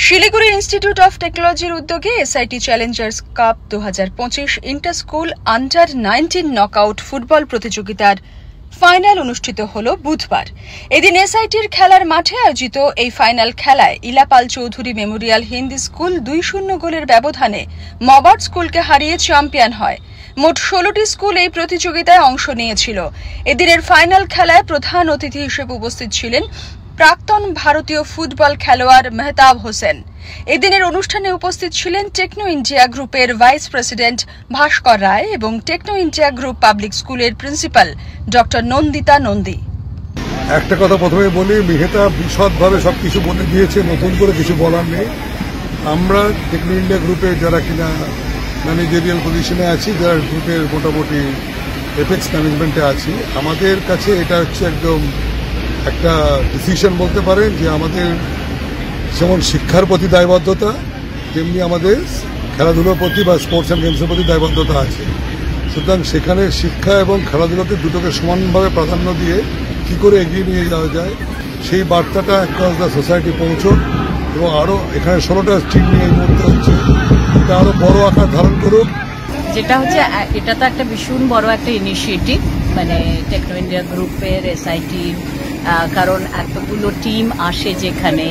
Siliguri institute of টেকনোলজির উদ্যোগে SIT Challengers cup 2025 inter school under 19 knockout football প্রতিযোগিতার final অনুষ্ঠিত হল বুধবার। এদিন এসআইটির খেলার মাঠে আয়োজিত এই ফাইনাল খেলায় ইলাপাল চৌধুরী মেমোরিয়াল হিন্দি স্কুল 2-0 গোলের ব্যবধানে মবার্ট স্কুলকে হারিয়ে চ্যাম্পিয়ন হয়। মোট 16টি স্কুল এই প্রতিযোগিতায় অংশ নিয়েছিল। এদিনের ফাইনাল খেলায় প্রধান অতিথি হিসেবে উপস্থিত ছিলেন প্রাক্তন ভারতীয় ফুটবল খেলোয়াড় মেহতাব হোসেন। এদিনের অনুষ্ঠানে উপস্থিত ছিলেন টেকনো ইন্ডিয়া গ্রুপের ভাইস প্রেসিডেন্ট ভাস্কর রায় এবং টেকনো ইন্ডিয়া গ্রুপ পাবলিক স্কুলের প্রিন্সিপাল ডক্টর নন্দিতা নন্দী। একটা কথা প্রথমে বলি, মেহতাব বিশদভাবে সবকিছু বলে দিয়েছে, নতুন করে কিছু বলার নেই। আমরা টেকনো ইন্ডিয়া গ্রুপে যারা কিনা ম্যানেজেরিয়াল পজিশনে আছি, যারা গ্রুপের মোটামুটি এপেক্স ম্যানেজমেন্টে আছি, আমাদের কাছে এটা হচ্ছে একদম একটা ডিসিশন বলতে পারেন যে আমাদের যেমন শিক্ষার প্রতি দায়বদ্ধতা, তেমনি আমাদের খেলাধুলোর প্রতি বা স্পোর্টস অ্যান্ড গেমসের প্রতি দায়বদ্ধতা আছে। সুতরাং সেখানে শিক্ষা এবং খেলাধুলোকে দুটোকে সমানভাবে প্রাধান্য দিয়ে কী করে এগিয়ে নিয়ে যাওয়া যায়, সেই বার্তাটা অ্যাক্রস দ্য সোসাইটি পৌঁছক এবং আরও এখানে 16টা টিম নিয়ে এই মুহূর্তে হচ্ছে, এটা আরও বড় আকার ধারণ করুক। যেটা হচ্ছে এটা তো একটা ভীষণ বড় একটা ইনিশিয়েটিভ, মানে টেকনো ইন্ডিয়া গ্রুপের এসআইটির, কারণ এতগুলো টিম আসে যেখানে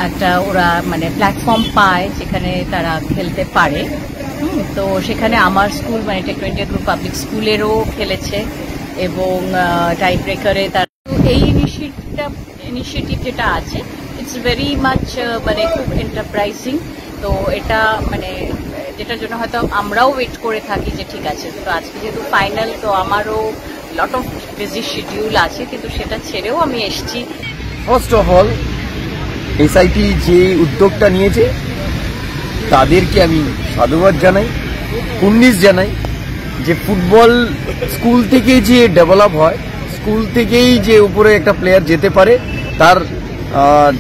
একটা ওরা মানে প্ল্যাটফর্ম পায় যেখানে তারা খেলতে পারে। তো সেখানে আমার স্কুল মানে টেকনো ইন্ডিয়া গ্রুপ পাবলিক স্কুলেরও খেলেছে এবং টাই ব্রেকারে তার এই ইনিশিয়েটিভ যেটা আছে ইটস ভেরি মাচ মানে খুব এন্টারপ্রাইজিং। তো এটা মানে যেটার জন্য হয়তো আমরাও ওয়েট করে থাকি যে ঠিক আছে, তো আজকে যেহেতু ফাইনাল, তো আমারও লট অফ বিজি শিডিউল আছে, কিন্তু সেটা ছেড়েও আমি এসছি। ফার্স্ট অফ অল এসআইটি যে উদ্যোগটা নিয়েছে তাদেরকে আমি সাধুবাদ জানাই, কুর্নিশ জানাই যে ফুটবল স্কুল থেকে যে ডেভেলপ হয়, স্কুল থেকেই যে উপরে একটা প্লেয়ার যেতে পারে, তার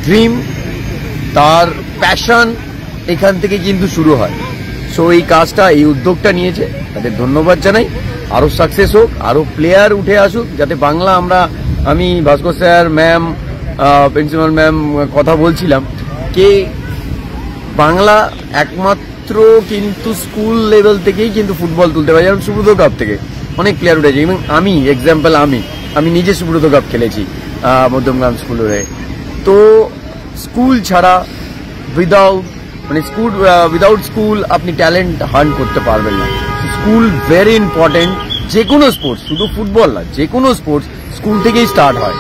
ড্রিম, তার প্যাশন এখান থেকে কিন্তু শুরু হয়। সো এই কাজটা, এই উদ্যোগটা নিয়েছে, তাদের ধন্যবাদ জানাই। আরো সাকসেস হোক, আরো প্লেয়ার উঠে আসুক, যাতে বাংলা আমি ভাস্কর স্যার, ম্যাম, প্রিন্সিপাল ম্যাম কথা বলছিলাম যে বাংলা একমাত্র কিন্তু স্কুল লেভেল থেকেই কিন্তু ফুটবল তুলতে পারে। যেমন সুব্রত কাপ থেকে অনেক প্লেয়ার উঠেছে, এবং আমি এক্সাম্পল, আমি নিজে সুব্রত কাপ খেলেছি মধ্যমগ্রাম স্কুলে। তো স্কুল ছাড়া উইদাউট স্কুল আপনি ট্যালেন্ট হান্ট করতে পারবেন না। School very important. যে কোনো স্পোর্টস, শুধু ফুটবল না, যে কোনো স্পোর্টস স্কুল থেকেই স্টার্ট হয়।